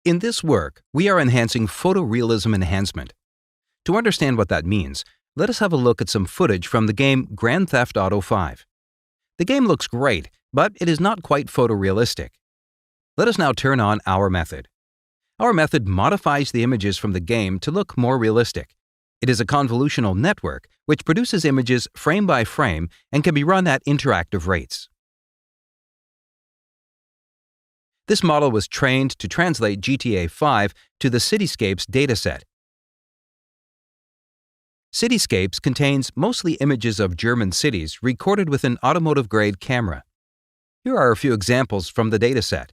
In this work, we are enhancing photorealism enhancement. To understand what that means, let us have a look at some footage from the game Grand Theft Auto 5. The game looks great, but it is not quite photorealistic. Let us now turn on our method. Our method modifies the images from the game to look more realistic. It is a convolutional network which produces images frame by frame and can be run at interactive rates. This model was trained to translate GTA 5 to the Cityscapes dataset. Cityscapes contains mostly images of German cities recorded with an automotive-grade camera. Here are a few examples from the dataset.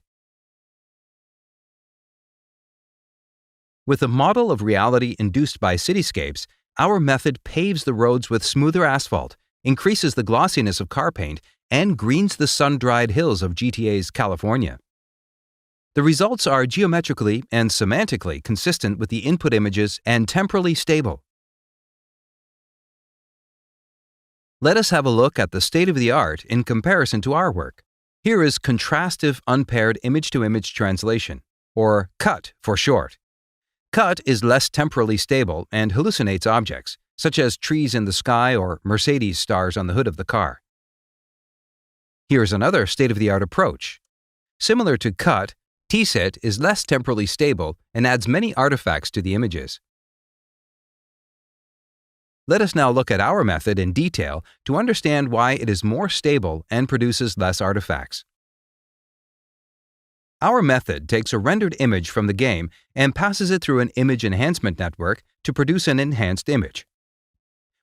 With a model of reality induced by cityscapes, our method paves the roads with smoother asphalt, increases the glossiness of car paint, and greens the sun-dried hills of GTA's California. The results are geometrically and semantically consistent with the input images and temporally stable. Let us have a look at the state-of-the-art in comparison to our work. Here is contrastive unpaired image-to-image translation, or CUT for short. CUT is less temporally stable and hallucinates objects, such as trees in the sky or Mercedes stars on the hood of the car. Here's another state-of-the-art approach. Similar to CUT, TSIT is less temporally stable and adds many artifacts to the images. Let us now look at our method in detail to understand why it is more stable and produces less artifacts. Our method takes a rendered image from the game and passes it through an image enhancement network to produce an enhanced image.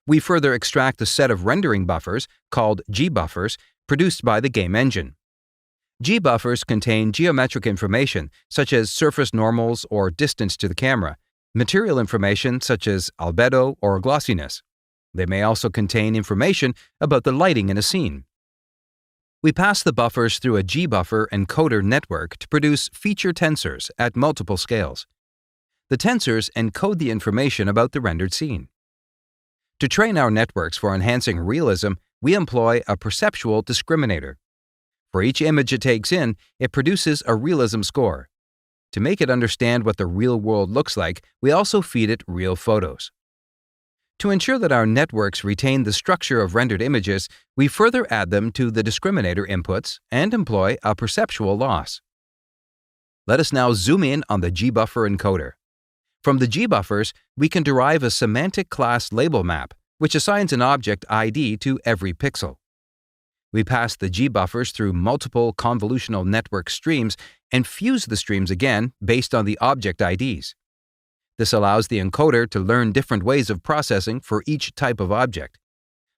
We further extract a set of rendering buffers, called G-buffers, produced by the game engine. G-buffers contain geometric information such as surface normals or distance to the camera, material information such as albedo or glossiness. They may also contain information about the lighting in a scene. We pass the buffers through a G-buffer encoder network to produce feature tensors at multiple scales. The tensors encode the information about the rendered scene. To train our networks for enhancing realism, we employ a perceptual discriminator. For each image it takes in, it produces a realism score. To make it understand what the real world looks like, we also feed it real photos. To ensure that our networks retain the structure of rendered images, we further add them to the discriminator inputs and employ a perceptual loss. Let us now zoom in on the G-buffer encoder. From the G-buffers, we can derive a semantic class label map, which assigns an object ID to every pixel. We pass the G-buffers through multiple convolutional network streams and fuse the streams again based on the object IDs. This allows the encoder to learn different ways of processing for each type of object.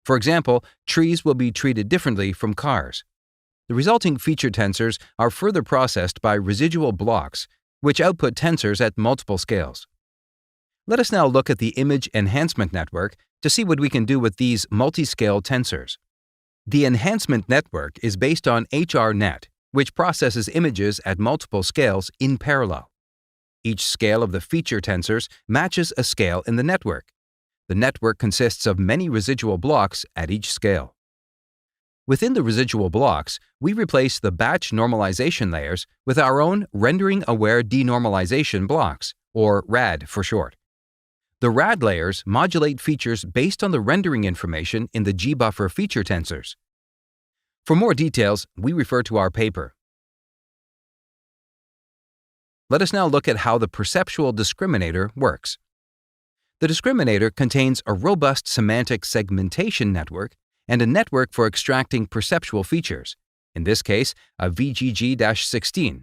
For example, trees will be treated differently from cars. The resulting feature tensors are further processed by residual blocks, which output tensors at multiple scales. Let us now look at the image enhancement network to see what we can do with these multi-scale tensors. The enhancement network is based on HRNet, which processes images at multiple scales in parallel. Each scale of the feature tensors matches a scale in the network. The network consists of many residual blocks at each scale. Within the residual blocks, we replace the batch normalization layers with our own rendering-aware denormalization blocks, or RAD for short. The RAD layers modulate features based on the rendering information in the G-buffer feature tensors. For more details, we refer to our paper. Let us now look at how the perceptual discriminator works. The discriminator contains a robust semantic segmentation network and a network for extracting perceptual features, in this case, a VGG-16.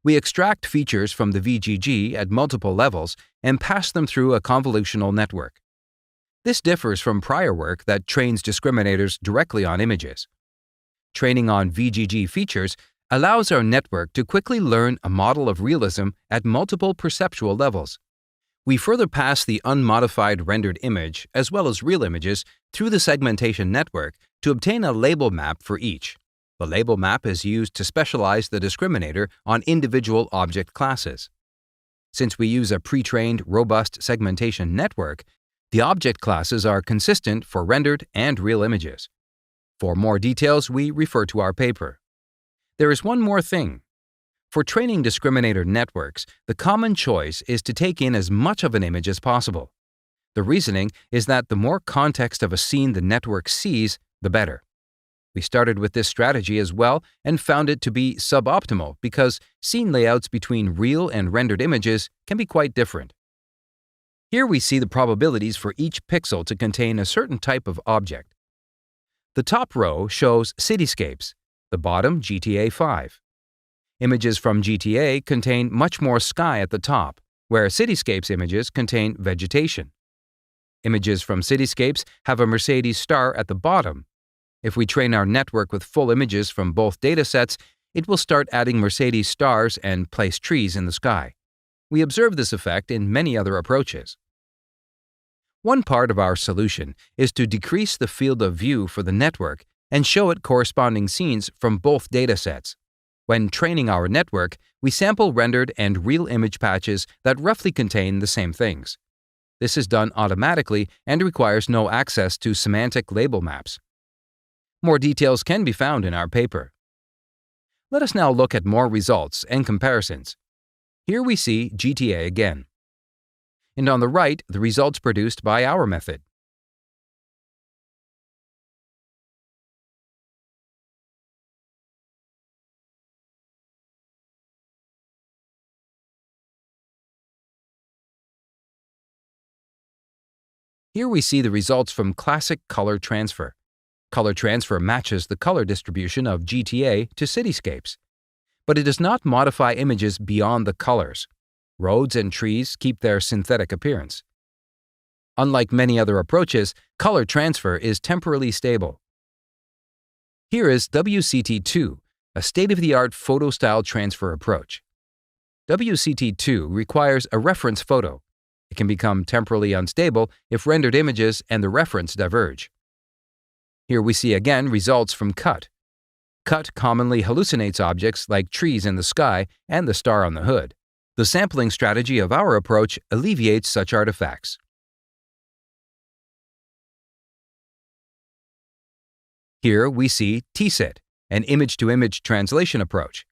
We extract features from the VGG at multiple levels and pass them through a convolutional network. This differs from prior work that trains discriminators directly on images. Training on VGG features allows our network to quickly learn a model of realism at multiple perceptual levels. We further pass the unmodified rendered image, as well as real images, through the segmentation network to obtain a label map for each. The label map is used to specialize the discriminator on individual object classes. Since we use a pre-trained, robust segmentation network, the object classes are consistent for rendered and real images. For more details, we refer to our paper. There is one more thing. For training discriminator networks, the common choice is to take in as much of an image as possible. The reasoning is that the more context of a scene the network sees, the better. We started with this strategy as well and found it to be suboptimal because scene layouts between real and rendered images can be quite different. Here we see the probabilities for each pixel to contain a certain type of object. The top row shows cityscapes, the bottom GTA 5. Images from GTA contain much more sky at the top, where cityscapes images contain vegetation. Images from cityscapes have a Mercedes star at the bottom. If we train our network with full images from both datasets, it will start adding Mercedes stars and place trees in the sky. We observe this effect in many other approaches. One part of our solution is to decrease the field of view for the network and show it corresponding scenes from both datasets. When training our network, we sample rendered and real image patches that roughly contain the same things. This is done automatically and requires no access to semantic label maps. More details can be found in our paper. Let us now look at more results and comparisons. Here we see GTA again. And on the right, the results produced by our method. Here we see the results from classic color transfer. Color transfer matches the color distribution of GTA to cityscapes. But it does not modify images beyond the colors. Roads and trees keep their synthetic appearance. Unlike many other approaches, color transfer is temporally stable. Here is WCT2, a state-of-the-art photo-style transfer approach. WCT2 requires a reference photo. It can become temporally unstable if rendered images and the reference diverge. Here we see again results from CUT. CUT commonly hallucinates objects like trees in the sky and the star on the hood. The sampling strategy of our approach alleviates such artifacts. Here we see TSIT, an image-to-image translation approach.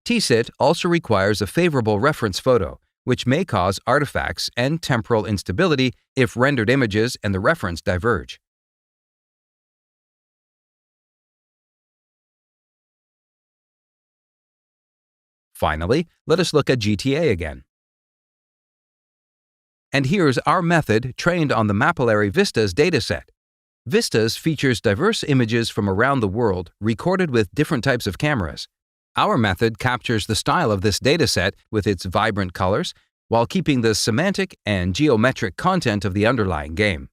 TSIT also requires a favorable reference photo, which may cause artifacts and temporal instability if rendered images and the reference diverge. Finally, let us look at GTA again. And here's our method trained on the Mapillary Vistas dataset. Vistas features diverse images from around the world recorded with different types of cameras. Our method captures the style of this dataset with its vibrant colors while keeping the semantic and geometric content of the underlying game.